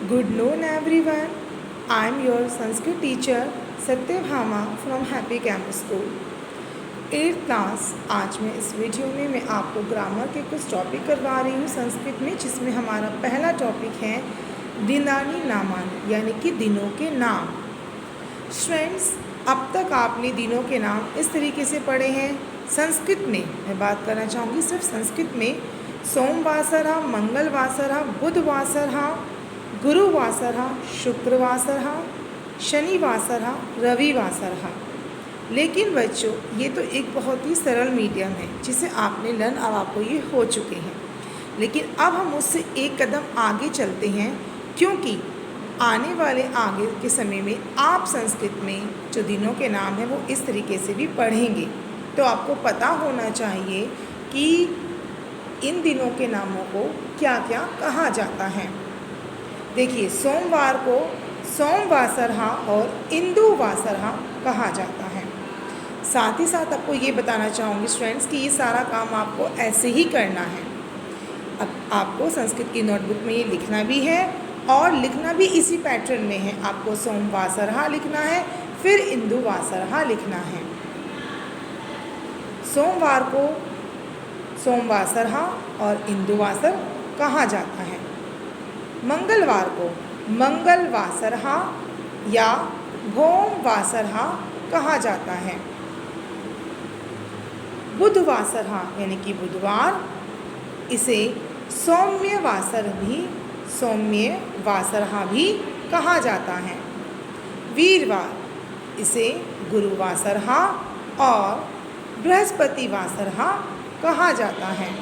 Good noon everyone. I am your Sanskrit teacher Satyabhama from Happy Campus School. 8th class. आज मैं इस video में मैं आपको ग्रामर के कुछ टॉपिक करवा रही हूँ संस्कृत में, जिसमें हमारा पहला टॉपिक है दिनानि नामानि, यानी कि दिनों के नाम। स्टूडेंट्स, अब तक आपने दिनों के नाम इस तरीके से पढ़े हैं। संस्कृत में मैं बात करना चाहूँगी सिर्फ संस्कृत में। सोमवासरः, मंगलवासरः, बुधवासरः, गुरुवासरः, शुक्रवासरः, शनिवासरः, रविवासरः। लेकिन बच्चों, ये तो एक बहुत ही सरल मीडियम है जिसे आपने लर्न, अब आपको ये हो चुके हैं। लेकिन अब हम उससे एक कदम आगे चलते हैं, क्योंकि आने वाले आगे के समय में आप संस्कृत में जो दिनों के नाम हैं वो इस तरीके से भी पढ़ेंगे। तो आपको पता होना चाहिए कि इन दिनों के नामों को क्या क्या कहा जाता है। देखिए, सोमवार को सोमवासरः और इंदुवासरः कहा जाता है। साथ ही साथ आपको ये बताना चाहूँगी स्टूडेंट्स कि ये सारा काम आपको ऐसे ही करना है। अब आपको संस्कृत की नोटबुक में ये लिखना भी है और लिखना भी इसी पैटर्न में है। आपको सोमवासरः लिखना है, फिर इंदुवासरः लिखना है। सोमवार को सोमवासरः और इंदुवासर कहा जाता है। मंगलवार को मंगलवासरः या भौमवासरः कहा जाता है। बुधवासरः यानी कि बुधवार, इसे सौम्यवासरः भी कहा जाता है। वीरवार, इसे गुरुवासरः और बृहस्पतिवासरः कहा जाता है।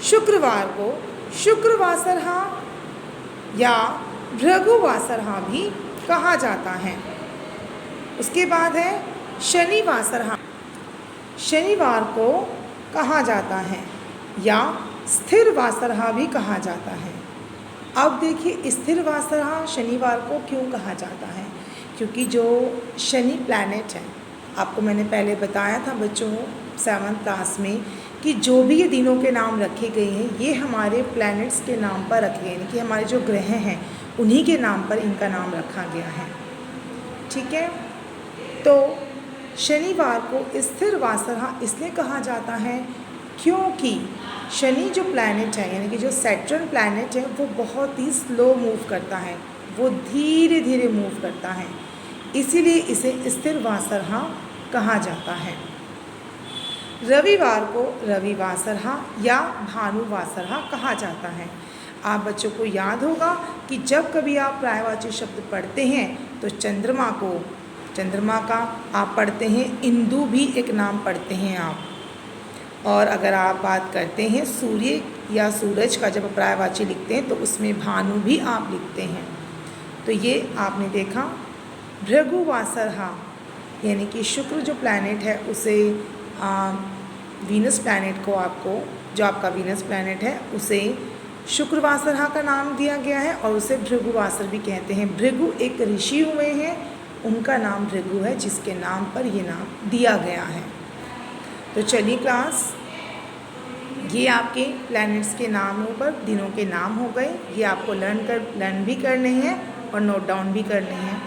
शुक्रवार को शुक्रवासरः या भृगुवासरः भी कहा जाता है। उसके बाद है शनिवासरः। शनिवार को कहा जाता है या स्थिरवासरः भी कहा जाता है। अब देखिए, स्थिरवासरः शनिवार को क्यों कहा जाता है? क्योंकि जो शनि प्लैनेट है, आपको मैंने पहले बताया था बच्चों 7th क्लास में कि जो भी ये दिनों के नाम रखे गए हैं ये हमारे प्लैनेट्स के नाम पर रखे गए हैं, कि हमारे जो ग्रह हैं उन्हीं के नाम पर इनका नाम रखा गया है। ठीक है, तो शनिवार को स्थिरवासरः इसलिए कहा जाता है क्योंकि शनि जो प्लैनेट है, यानी कि जो सैटर्न प्लैनेट है, वो बहुत ही स्लो मूव करता है, वो धीरे धीरे मूव करता है, इसीलिए इसे स्थिरवासरः कहा जाता है। रविवार को रविवासरः या भानुवासरः कहा जाता है। आप बच्चों को याद होगा कि जब कभी आप पर्यायवाची शब्द पढ़ते हैं तो चंद्रमा का आप पढ़ते हैं, इंदु भी एक नाम पढ़ते हैं आप। और अगर आप बात करते हैं सूर्य या सूरज का, जब पर्यायवाची लिखते हैं तो उसमें भानु भी आप लिखते हैं। तो ये आपने देखा। भृगुवासरः यानी कि शुक्र जो प्लैनेट है उसे वीनस प्लैनेट को, आपको जो आपका वीनस प्लैनेट है उसे शुक्रवासरः का नाम दिया गया है और उसे भृगुवासर भी कहते हैं। भृगु एक ऋषि हुए हैं, उनका नाम भृगु है, जिसके नाम पर ये नाम दिया गया है। तो चलिए क्लास, ये आपके प्लैनेट्स के नामों पर दिनों के नाम हो गए। ये आपको लर्न भी करने हैं और नोट डाउन भी करने हैं।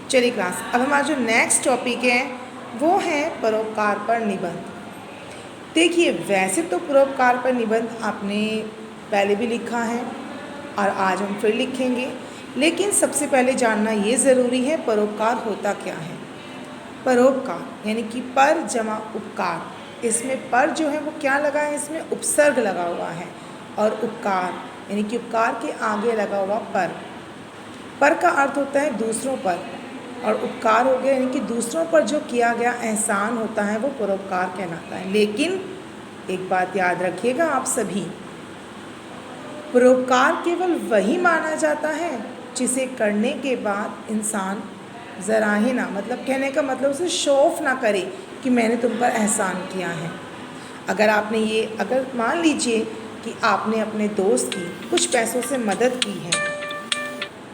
चलिए क्लास, अब हमारा जो नेक्स्ट टॉपिक है वो है परोपकार पर निबंध। देखिए, वैसे तो परोपकार पर निबंध आपने पहले भी लिखा है और आज हम फिर लिखेंगे, लेकिन सबसे पहले जानना ये ज़रूरी है परोपकार होता क्या है। परोपकार यानी कि पर जमा उपकार। इसमें पर जो है वो क्या लगा है, इसमें उपसर्ग लगा हुआ है, और उपकार यानी कि उपकार के आगे लगा हुआ पर। पर का अर्थ होता है दूसरों पर, और उपकार हो गया यानी कि दूसरों पर जो किया गया एहसान होता है वो परोपकार कहलाता है। लेकिन एक बात याद रखिएगा आप सभी, परोपकार केवल वही माना जाता है जिसे करने के बाद इंसान ज़रा ही ना, मतलब कहने का मतलब उसे शो ऑफ ना करे कि मैंने तुम पर एहसान किया है। अगर मान लीजिए कि आपने अपने दोस्त की कुछ पैसों से मदद की है,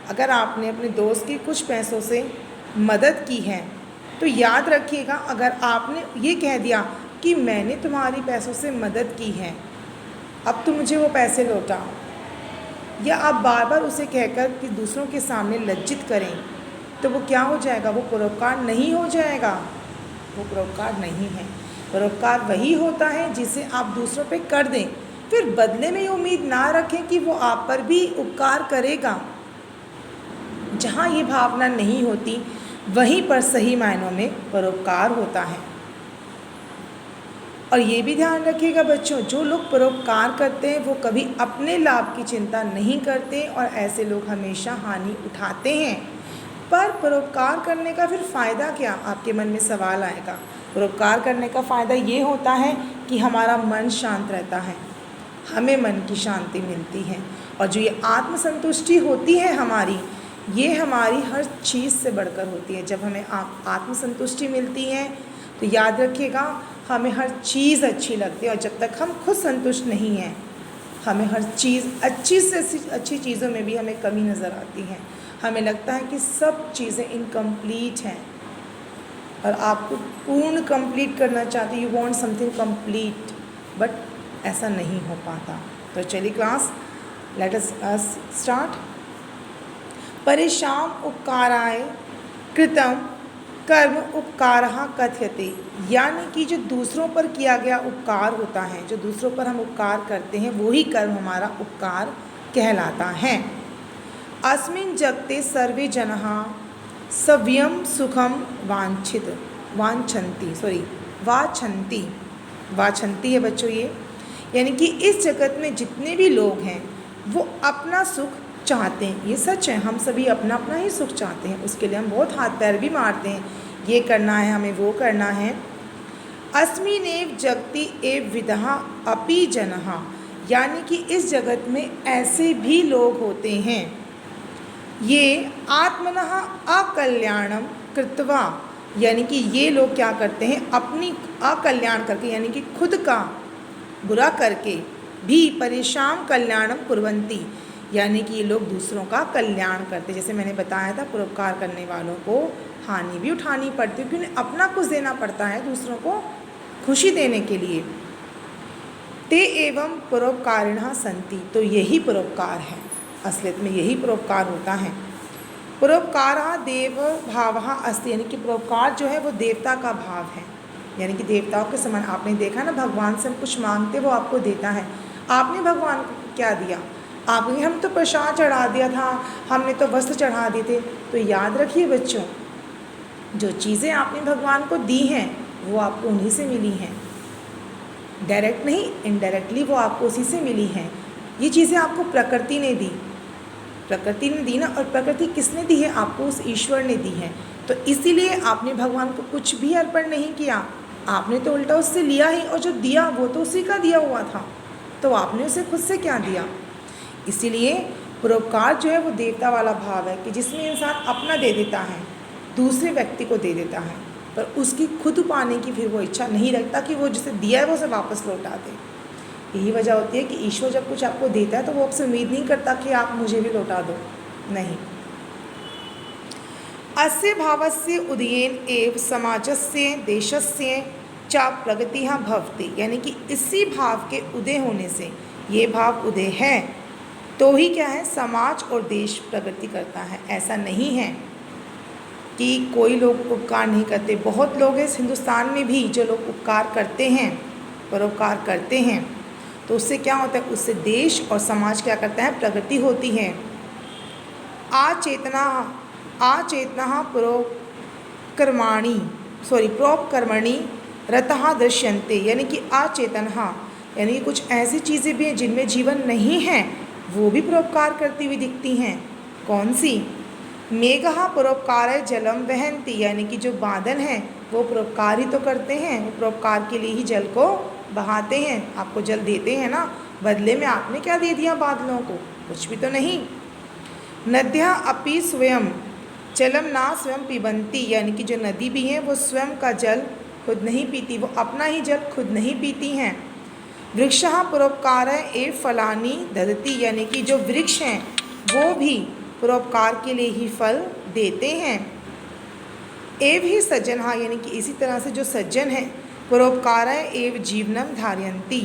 अगर आपने अपने दोस्त की कुछ पैसों से मदद की है, तो याद रखिएगा, अगर आपने ये कह दिया कि मैंने तुम्हारी पैसों से मदद की है, अब तुम मुझे वो पैसे लौटाओ, या आप बार बार उसे कहकर कि दूसरों के सामने लज्जित करें, तो वो क्या हो जाएगा? वो परोपकार नहीं हो जाएगा, वो परोपकार नहीं है। परोपकार वही होता है जिसे आप दूसरों पे कर दें, फिर बदले में ये उम्मीद ना रखें कि वो आप पर भी उपकार करेगा। जहाँ ये भावना नहीं होती, वहीं पर सही मायनों में परोपकार होता है। और ये भी ध्यान रखिएगा बच्चों, जो लोग परोपकार करते हैं वो कभी अपने लाभ की चिंता नहीं करते, और ऐसे लोग हमेशा हानि उठाते हैं। पर परोपकार करने का फिर फ़ायदा क्या? आपके मन में सवाल आएगा। परोपकार करने का फ़ायदा ये होता है कि हमारा मन शांत रहता है, हमें मन की शांति मिलती है, और जो ये आत्मसंतुष्टि होती है हमारी, ये हमारी हर चीज़ से बढ़कर होती है। जब हमें आत्मसंतुष्टि मिलती है तो याद रखिएगा, हमें हर चीज़ अच्छी लगती है, और जब तक हम खुद संतुष्ट नहीं हैं, हमें हर चीज़ अच्छी से अच्छी चीज़ों में भी हमें कमी नज़र आती है। हमें लगता है कि सब चीज़ें इनकम्प्लीट हैं, और आपको पूर्ण कंप्लीट करना चाहते, you want something complete, but ऐसा नहीं हो पाता। तो चलिए क्लास, लेट अस स्टार्ट। परेशान उपकाराय कृतम कर्म उपकारः कथ्यते, यानी कि जो दूसरों पर किया गया उपकार होता है, जो दूसरों पर हम उपकार करते हैं, वही कर्म हमारा उपकार कहलाता है। अस्मिन् जगते सर्वे जनाः सव्यम सुखम वांछन्ति है बच्चों ये, यानी कि इस जगत में जितने भी लोग हैं वो अपना सुख चाहते हैं। ये सच है, हम सभी अपना अपना ही सुख चाहते हैं, उसके लिए हम बहुत हाथ पैर भी मारते हैं, ये करना है हमें, वो करना है। अस्मिनेव जगति एव विदः अपि जनः, यानी कि इस जगत में ऐसे भी लोग होते हैं, ये आत्मनः अकल्याणम कृत्वा, यानी कि ये लोग क्या करते हैं? अपनी अकल्याण करके, यानी कि खुद का बुरा करके भी परेशान कल्याणम कुर्वन्ति, यानी कि ये लोग दूसरों का कल्याण करते। जैसे मैंने बताया था, परोपकार करने वालों को हानि भी उठानी पड़ती है, क्योंकि अपना कुछ देना पड़ता है दूसरों को खुशी देने के लिए। ते एवं परोपकारिणः सन्ति, तो यही परोपकार है, असलियत में यही परोपकार होता है। परोपकारः देव भावः अस्ति, यानी कि परोपकार जो है वो देवता का भाव है, यानी कि देवताओं के समान। आपने देखा ना, भगवान से हम कुछ मांगते वो आपको देता है। आपने भगवान को क्या दिया? आपने, हम तो प्रसाद चढ़ा दिया था, हमने तो वस्त्र चढ़ा दिए थे। तो याद रखिए बच्चों, जो चीज़ें आपने भगवान को दी हैं वो आपको उन्हीं से मिली हैं, डायरेक्ट नहीं, इनडायरेक्टली वो आपको उसी से मिली हैं। ये चीज़ें आपको प्रकृति ने दी, प्रकृति ने दी ना, और प्रकृति किसने दी है? आपको उस ईश्वर ने दी है। तो इसीलिए आपने भगवान को कुछ भी अर्पण नहीं किया, आपने तो उल्टा उससे लिया ही, और जो दिया वो तो उसी का दिया हुआ था, तो आपने उसे खुद से क्या दिया? इसीलिए परोपकार जो है वो देवता वाला भाव है, कि जिसमें इंसान अपना दे देता है, दूसरे व्यक्ति को दे देता है, पर उसकी खुद पाने की फिर वो इच्छा नहीं रखता कि वो जिसे दिया है वो उसे वापस लौटा दे। यही वजह होती है कि ईश्वर जब कुछ आपको देता है तो वो आपसे उम्मीद नहीं करता कि आप मुझे भी लौटा दो, नहीं। अस्य भावस्य उदयेन एव समाजस्य देशस्य च प्रगतिः भवति, यानी कि इसी भाव के उदय होने से, ये भाव उदय है तो ही क्या है? समाज और देश प्रगति करता है। ऐसा नहीं है कि कोई लोग उपकार नहीं करते, बहुत लोग हैं इस हिंदुस्तान में भी जो लोग उपकार करते हैं, परोपकार करते हैं, तो उससे क्या होता है? उससे देश और समाज क्या करता है? प्रगति होती है। आचेतना प्रोपकर्मणि रतः दृश्यन्ते, यानी कि आचेतना, यानी कि कुछ ऐसी चीज़ें भी हैं जिनमें जीवन नहीं है, वो भी परोपकार करती हुई दिखती हैं। कौन सी? मेघः परोपकाराय जलम वहन्ति, यानी कि जो बादल हैं वो परोपकार ही तो करते हैं, वो परोपकार के लिए ही जल को बहाते हैं। आपको जल देते हैं ना, बदले में आपने क्या दे दिया बादलों को? कुछ भी तो नहीं। नद्यः अपि स्वयं जलम न स्वयं पिबन्ति, यानी कि जो नदी भी हैं वो स्वयं का जल खुद नहीं पीती, वो अपना ही जल खुद नहीं पीती हैं। वृक्षः परोपकाराय एव फलानि ददति, यानी कि जो वृक्ष हैं वो भी परोपकार के लिए ही फल देते हैं। एव ही सज्जनः, यानी कि इसी तरह से जो सज्जन हैं, परोपकाराय एव जीवनम धारयन्ति,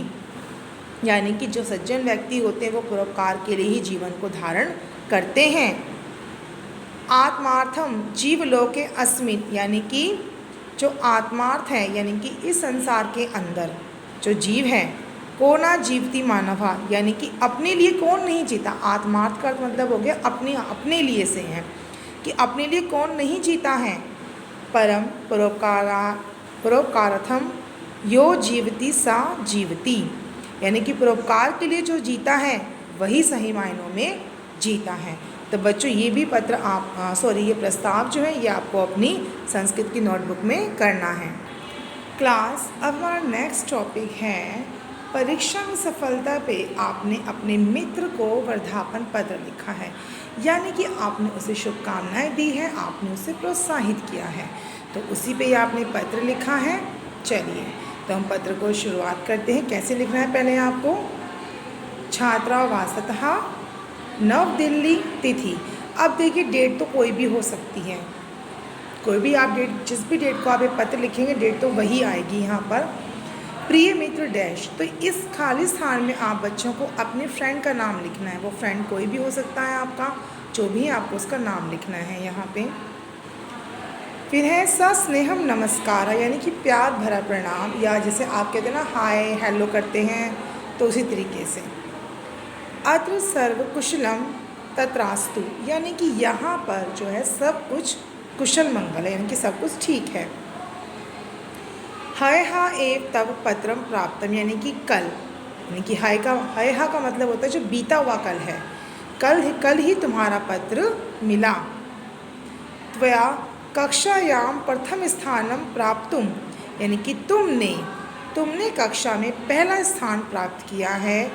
यानी कि जो सज्जन व्यक्ति होते हैं वो परोपकार के लिए ही जीवन को धारण करते हैं। आत्मार्थम जीवलोके अस्मिन्, यानी कि जो आत्मार्थ है यानी कि इस संसार के अंदर जो जीव है, को ना जीवती मानवा, यानी कि अपने लिए कौन नहीं जीता। आत्मार्थ का मतलब हो गया अपने लिए से है कि अपने लिए कौन नहीं जीता है। परम परोपकारार्थम यो जीवती सा जीवती, यानी कि परोपकार के लिए जो जीता है वही सही मायनों में जीता है। तो बच्चों ये भी पत्र ये प्रस्ताव जो है ये आपको अपनी संस्कृत की नोटबुक में करना है। क्लास अब हमारा नेक्स्ट टॉपिक है परीक्षा में सफलता पे आपने अपने मित्र को वर्धापन पत्र लिखा है, यानी कि आपने उसे शुभकामनाएं दी है, आपने उसे प्रोत्साहित किया है, तो उसी पे आपने पत्र लिखा है। चलिए तो हम पत्र को शुरुआत करते हैं। कैसे लिखना है पहले आपको। छात्रावासतः नव दिल्ली तिथि। अब देखिए डेट तो कोई भी हो सकती है, कोई भी आप डेट, जिस भी डेट को आप ये पत्र लिखेंगे डेट तो वही आएगी यहाँ पर। प्रिय मित्र डैश, तो इस खाली स्थान में आप बच्चों को अपने फ्रेंड का नाम लिखना है। वो फ्रेंड कोई भी हो सकता है आपका, जो भी है आपको उसका नाम लिखना है यहाँ पे। फिर है सस्नेहम नमस्कार, यानी कि प्यार भरा प्रणाम, या जैसे आप कहते हैं ना हाय हेलो करते हैं, तो उसी तरीके से। अत्र सर्व कुशलम तत्रास्तु, यानी कि यहाँ पर जो है सब कुछ कुशल मंगल है, यानी कि सब कुछ ठीक है। हय हा एव तव पत्रम प्राप्तम, यानी कि कल, यानी कि हय हा का मतलब होता है जो बीता हुआ कल है, कल ही तुम्हारा पत्र मिला। त्वया कक्षायाम प्रथम स्थानम प्राप्तुम, यानी कि तुमने कक्षा में पहला स्थान प्राप्त किया है।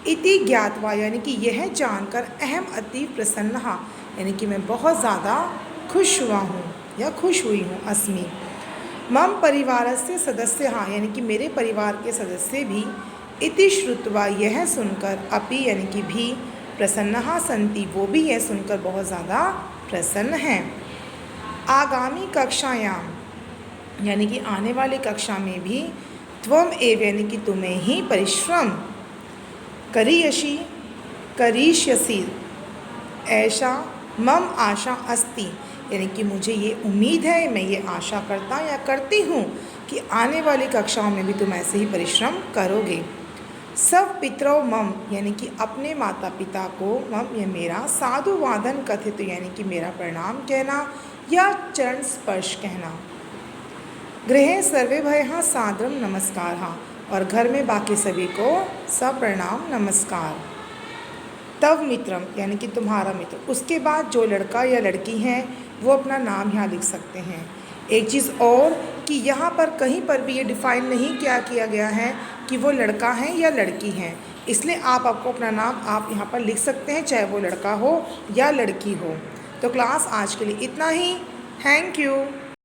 इति ज्ञातवा, यानी कि यह जानकर अहम अतीव प्रसन्न, यानी कि मैं बहुत ज़्यादा खुश हुआ हूँ या खुश हुई हूँ। अस्मि मम परिवारस्य सदस्य, यानी कि मेरे परिवार के सदस्य भी इति श्रुत्वा, यह सुनकर, अपि यानी कि भी, प्रसन्नः सन्ति, वो भी यह सुनकर बहुत ज़्यादा प्रसन्न हैं। आगामी कक्षायाम, यानी कि आने वाली कक्षा में भी, त्वम एव, यानी कि तुम्हें ही, परिश्रम करिष्यसि ऐसा मम आशा अस्ति, यानी कि मुझे ये उम्मीद है, मैं ये आशा करता या करती हूँ कि आने वाली कक्षाओं में भी तुम ऐसे ही परिश्रम करोगे। सब पितरौ मम, यानी कि अपने माता पिता को, मम ये मेरा, साधुवादन कथित, यानी कि मेरा प्रणाम कहना या चरण स्पर्श कहना। गृहे सर्वे भयः सादरम नमस्कारः, और घर में बाकी सभी को सप्रणाम नमस्कार। तव मित्रम, यानी कि तुम्हारा मित्र। उसके बाद जो लड़का या लड़की हैं वो अपना नाम यहाँ लिख सकते हैं। एक चीज़ और कि यहाँ पर कहीं पर भी ये डिफ़ाइन नहीं किया गया है कि वो लड़का है या लड़की हैं, इसलिए आपको अपना नाम आप यहाँ पर लिख सकते हैं, चाहे वो लड़का हो या लड़की हो। तो क्लास आज के लिए इतना ही। Thank you.